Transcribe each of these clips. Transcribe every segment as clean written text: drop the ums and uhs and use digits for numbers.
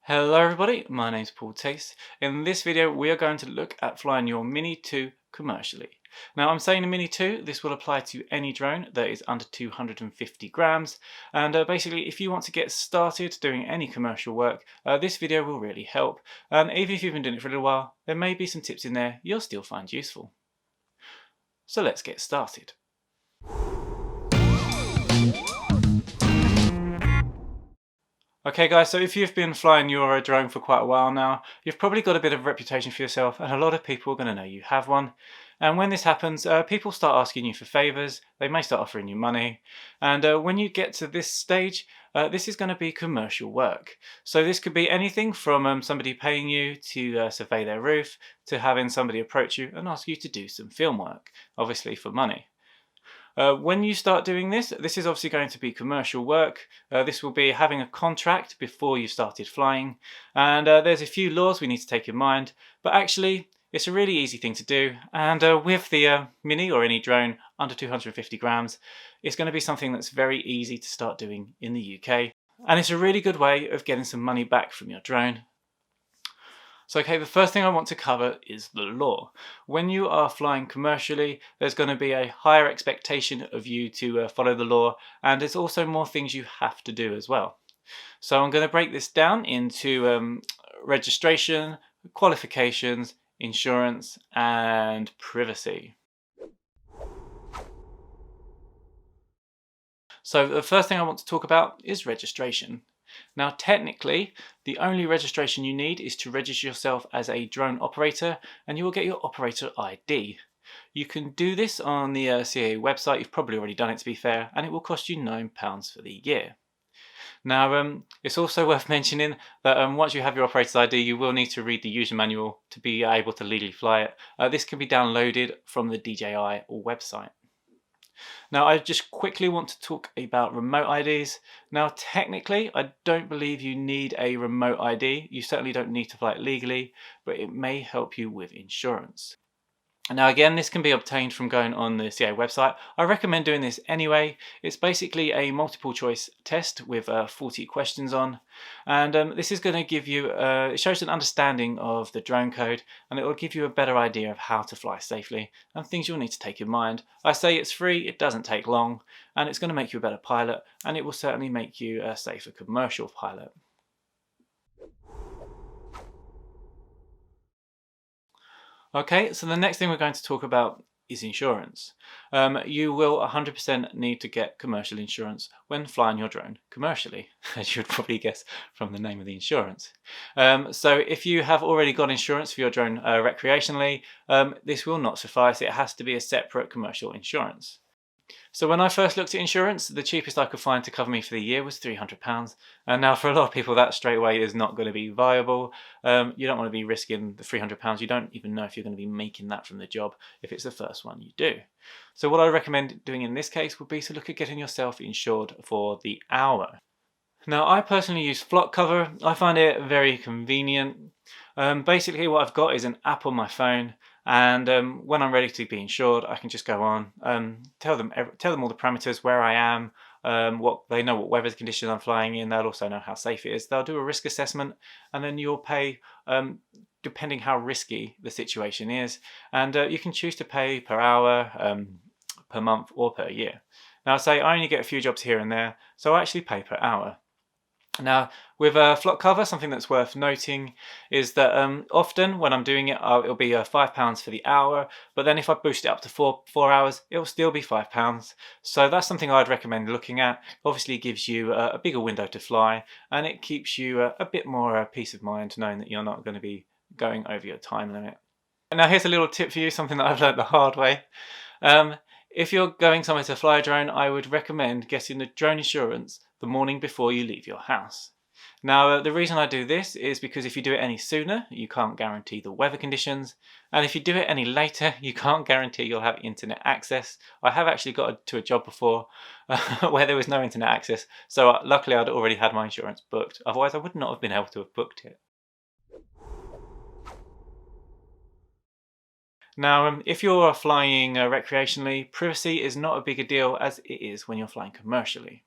Hello everybody, my name's Paul Tace. In this video we are going to look at flying your Mini 2 commercially. Now I'm saying the Mini 2, this will apply to any drone that is under 250 grams, and basically if you want to get started doing any commercial work, this video will really help. And even if you've been doing it for a little while, there may be some tips in there you'll still find useful. So let's get started. Okay guys, so if you've been flying your drone for quite a while now, you've probably got a bit of a reputation for yourself, and a lot of people are going to know you have one. And when this happens, people start asking you for favours, they may start offering you money, and when you get to this stage, this is going to be commercial work. So this could be anything from somebody paying you to survey their roof, to having somebody approach you and ask you to do some film work, obviously for money. When you start doing this, this is obviously going to be commercial work. This will be having a contract before you started flying, and there's a few laws we need to take in mind, but actually it's a really easy thing to do, and with the Mini or any drone under 250 grams, it's going to be something that's very easy to start doing in the UK, and it's a really good way of getting some money back from your drone. So okay, the first thing I want to cover is the law. When you are flying commercially, there's going to be a higher expectation of you to follow the law, and there's also more things you have to do as well. So I'm going to break this down into registration, qualifications, insurance, and privacy. So the first thing I want to talk about is registration. Now technically, the only registration you need is to register yourself as a drone operator, and you will get your operator ID. You can do this on the CAA website, you've probably already done it to be fair, and it will cost you £9 for the year. Now it's also worth mentioning that once you have your operator's ID, you will need to read the user manual to be able to legally fly it. This can be downloaded from the DJI website. Now I just quickly want to talk about remote IDs. Now technically I don't believe you need a remote ID. You certainly don't need to fly it legally, but it may help you with insurance. Now again, this can be obtained from going on the CAA website. I recommend doing this anyway. It's basically a multiple choice test with 40 questions on, and this is going to give you, it shows an understanding of the drone code, and it will give you a better idea of how to fly safely and things you'll need to take in mind. I say it's free, it doesn't take long, and it's going to make you a better pilot, and it will certainly make you a safer commercial pilot. Okay, so the next thing we're going to talk about is insurance. You will 100% need to get commercial insurance when flying your drone commercially, as you would probably guess from the name of the insurance. So if you have already got insurance for your drone recreationally, this will not suffice. It has to be a separate commercial insurance. So when I first looked at insurance, the cheapest I could find to cover me for the year was £300. And now for a lot of people that straight away is not going to be viable. You don't want to be risking the £300. You don't even know if you're going to be making that from the job if it's the first one you do. So what I recommend doing in this case would be to look at getting yourself insured for the hour. Now I personally use Flock Cover. I find it very convenient. Basically what I've got is an app on my phone, and when I'm ready to be insured, I can just go on, tell them all the parameters, where I am, they know what weather conditions I'm flying in. They'll also know how safe it is. They'll do a risk assessment, and then you'll pay depending how risky the situation is, and you can choose to pay per hour, per month, or per year. Now say I only get a few jobs here and there, so I actually pay per hour. Now with Flock Cover, something that's worth noting is that often when I'm doing it, it'll be £5 for the hour, but then if I boost it up to four hours, it'll still be £5. So that's something I'd recommend looking at. Obviously it gives you a bigger window to fly, and it keeps you a bit more peace of mind knowing that you're not going to be going over your time limit. Now here's a little tip for you, something that I've learned the hard way. If you're going somewhere to fly a drone, I would recommend getting the drone insurance the morning before you leave your house. Now the reason I do this is because if you do it any sooner, you can't guarantee the weather conditions, and if you do it any later, you can't guarantee you'll have internet access. I have actually got to a job before where there was no internet access, so luckily I'd already had my insurance booked, otherwise I would not have been able to have booked it. Now, if you're flying recreationally, privacy is not as big a deal as it is when you're flying commercially.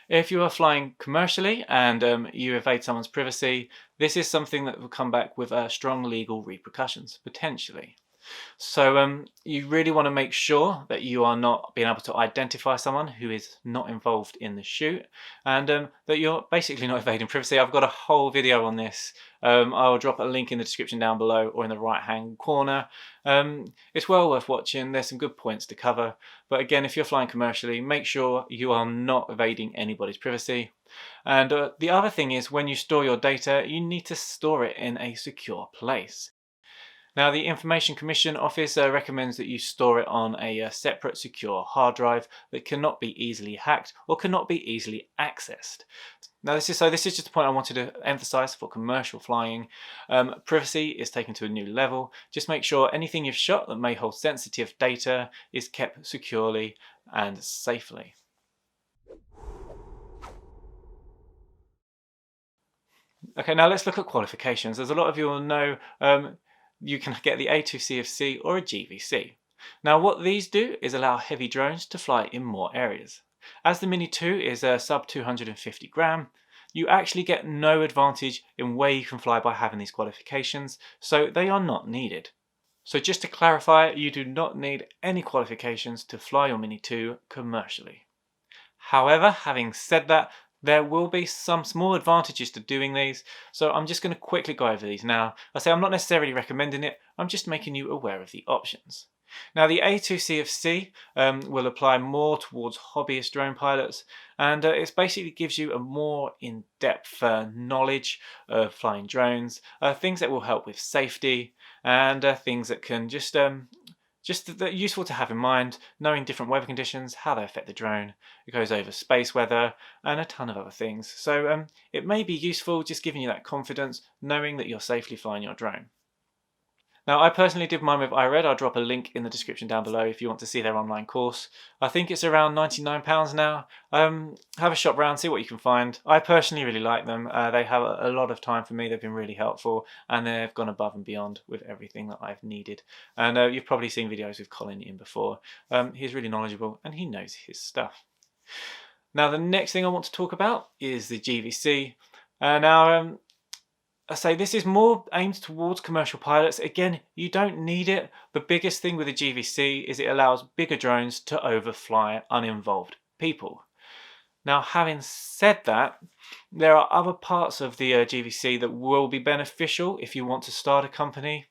If you are flying commercially and you evade someone's privacy, this is something that will come back with strong legal repercussions, potentially. So you really want to make sure that you are not being able to identify someone who is not involved in the shoot, and that you're basically not evading privacy. I've got a whole video on this. I'll drop a link in the description down below or in the right hand corner. It's well worth watching. There's some good points to cover. But again, if you're flying commercially, make sure you are not evading anybody's privacy. And the other thing is, when you store your data, you need to store it in a secure place. Now, the Information Commission Office recommends that you store it on a separate secure hard drive that cannot be easily hacked or cannot be easily accessed. Now, this is just a point I wanted to emphasize for commercial flying. Privacy is taken to a new level. Just make sure anything you've shot that may hold sensitive data is kept securely and safely. Okay, now let's look at qualifications. As a lot of you will know, you can get the A2CFC or a GVC. Now, what these do is allow heavy drones to fly in more areas. As the Mini 2 is sub 250 gram, you actually get no advantage in where you can fly by having these qualifications, so they are not needed. So just to clarify, you do not need any qualifications to fly your Mini 2 commercially. However, having said that, there will be some small advantages to doing these, so I'm just going to quickly go over these now. I say I'm not necessarily recommending it, I'm just making you aware of the options. Now, the A2CFC will apply more towards hobbyist drone pilots, and it basically gives you a more in-depth knowledge of flying drones, things that will help with safety, and things that can just useful to have in mind, knowing different weather conditions, how they affect the drone. It goes over space weather and a ton of other things. So it may be useful, just giving you that confidence, knowing that you're safely flying your drone. Now, I personally did mine with iRed. I'll drop a link in the description down below if you want to see their online course. I think it's around £99 now. Have a shop round, see what you can find. I personally really like them. They have a lot of time for me. They've been really helpful, and they've gone above and beyond with everything that I've needed. And you've probably seen videos with Colin in before. He's really knowledgeable and he knows his stuff. Now, the next thing I want to talk about is the GVC. I say this is more aimed towards commercial pilots. Again, you don't need it. The biggest thing with the GVC is it allows bigger drones to overfly uninvolved people. Now, having said that, there are other parts of the GVC that will be beneficial if you want to start a company.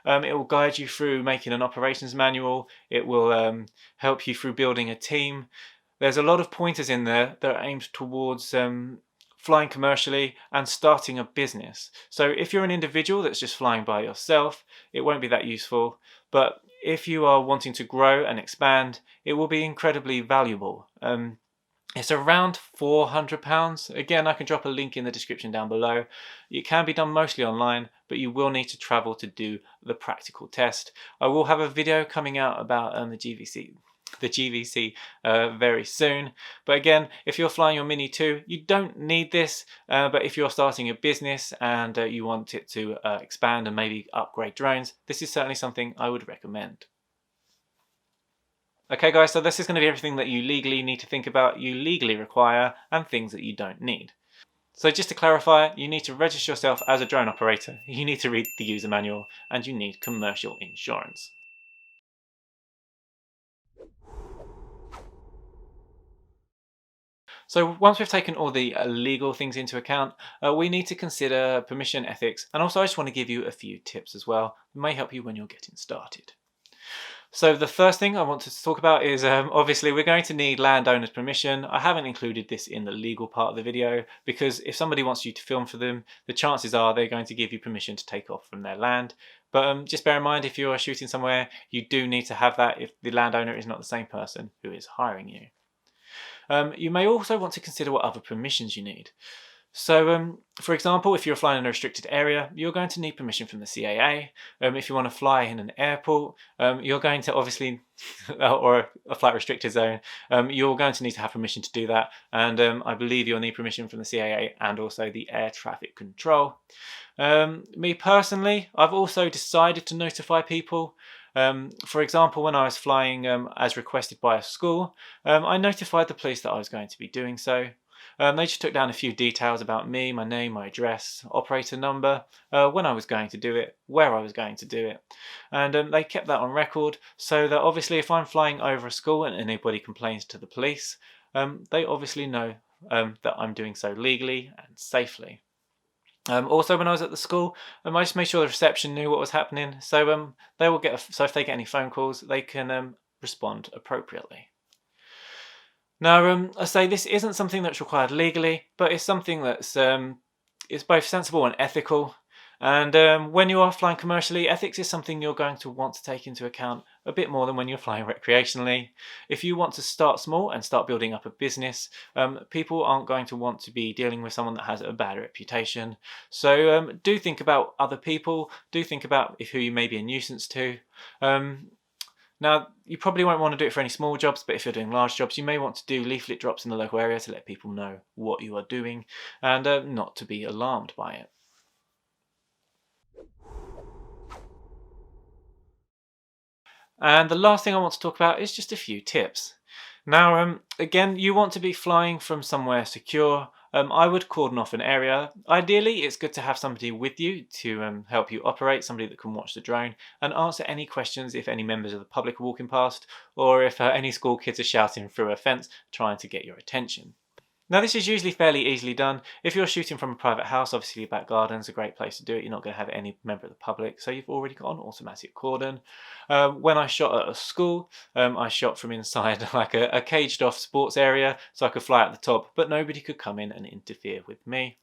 It will guide you through making an operations manual. It will help you through building a team. There's a lot of pointers in there that are aimed towards flying commercially and starting a business. So if you're an individual that's just flying by yourself, it won't be that useful. But if you are wanting to grow and expand, it will be incredibly valuable. It's around £400. Again, I can drop a link in the description down below. It can be done mostly online, but you will need to travel to do the practical test. I will have a video coming out about the GVC very soon. But again, if you're flying your Mini 2, you don't need this, but if you're starting a business and you want it to expand and maybe upgrade drones, this is certainly something I would recommend. Okay guys, so this is going to be everything that you legally need to think about, you legally require, and things that you don't need. So just to clarify, you need to register yourself as a drone operator, you need to read the user manual, and you need commercial insurance. So once we've taken all the legal things into account, we need to consider permission, ethics, and also I just want to give you a few tips as well that may help you when you're getting started. So the first thing I want to talk about is obviously we're going to need landowner's permission. I haven't included this in the legal part of the video because if somebody wants you to film for them, the chances are they're going to give you permission to take off from their land. But just bear in mind, if you're shooting somewhere, you do need to have that if the landowner is not the same person who is hiring you. You may also want to consider what other permissions you need. So, for example, if you're flying in a restricted area, you're going to need permission from the CAA. If you want to fly in an airport, you're going to obviously, or a flight restricted zone, you're going to need to have permission to do that. And I believe you'll need permission from the CAA and also the air traffic control. Me personally, I've also decided to notify people. For example, when I was flying as requested by a school, I notified the police that I was going to be doing so. They just took down a few details about me, my name, my address, operator number, when I was going to do it, where I was going to do it. And they kept that on record so that obviously if I'm flying over a school and anybody complains to the police, they obviously know that I'm doing so legally and safely. Also, when I was at the school, I just made sure the reception knew what was happening, so they will get. So if they get any phone calls, they can respond appropriately. Now, I say this isn't something that's required legally, but it's something that's it's both sensible and ethical. And when you are flying commercially, ethics is something you're going to want to take into account a bit more than when you're flying recreationally. If you want to start small and start building up a business, people aren't going to want to be dealing with someone that has a bad reputation. So do think about other people, do think about who you may be a nuisance to. Now, you probably won't want to do it for any small jobs, but if you're doing large jobs, you may want to do leaflet drops in the local area to let people know what you are doing and not to be alarmed by it. And the last thing I want to talk about is just a few tips. Now, again, you want to be flying from somewhere secure. I would cordon off an area. Ideally, it's good to have somebody with you to help you operate, somebody that can watch the drone and answer any questions if any members of the public are walking past, or if any school kids are shouting through a fence trying to get your attention. Now, this is usually fairly easily done. If you're shooting from a private house, obviously your back garden's a great place to do it. You're not going to have any member of the public, so you've already got an automatic cordon. When I shot at a school, I shot from inside like a caged off sports area, so I could fly at the top, but nobody could come in and interfere with me.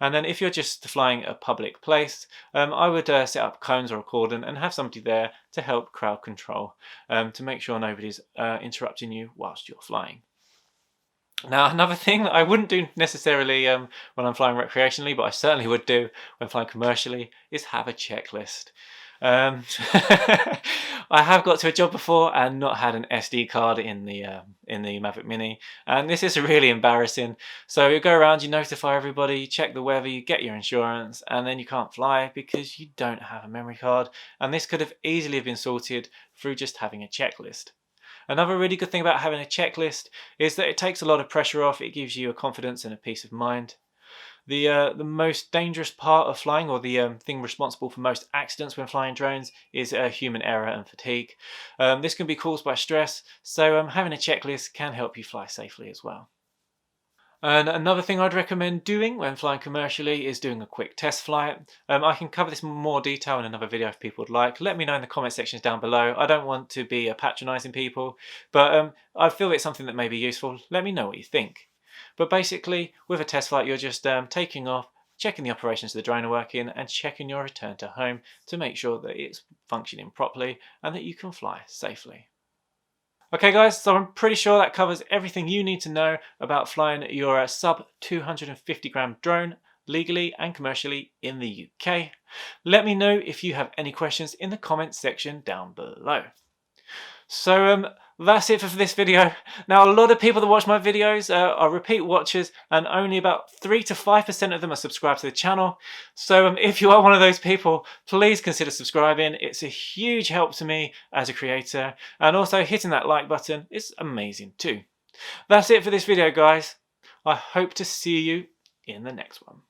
And then if you're just flying a public place, I would set up cones or a cordon and have somebody there to help crowd control, to make sure nobody's interrupting you whilst you're flying. Now, another thing that I wouldn't do necessarily when I'm flying recreationally, but I certainly would do when flying commercially, is have a checklist. I have got to a job before and not had an SD card in the Maverick Mini, and this is really embarrassing. So you go around, you notify everybody, you check the weather, you get your insurance, and then you can't fly because you don't have a memory card. And this could have easily been sorted through just having a checklist. Another really good thing about having a checklist is that it takes a lot of pressure off. It gives you a confidence and a peace of mind. The most dangerous part of flying, or the thing responsible for most accidents when flying drones, is human error and fatigue. This can be caused by stress, so having a checklist can help you fly safely as well. And another thing I'd recommend doing when flying commercially is doing a quick test flight. I can cover this in more detail in another video if people would like. Let me know in the comment sections down below. I don't want to be patronising people, but I feel it's something that may be useful. Let me know what you think. But basically, with a test flight, you're just taking off, checking the operations of the drone are working, and checking your return to home to make sure that it's functioning properly and that you can fly safely. Okay guys, so I'm pretty sure that covers everything you need to know about flying your sub 250 gram drone legally and commercially in the UK. Let me know if you have any questions in the comments section down below. So that's it for this video. Now, a lot of people that watch my videos are repeat watchers, and only about 3 to 5% of them are subscribed to the channel. So if you are one of those people, please consider subscribing. It's a huge help to me as a creator, and also hitting that like button is amazing too. That's it for this video, guys. I hope to see you in the next one.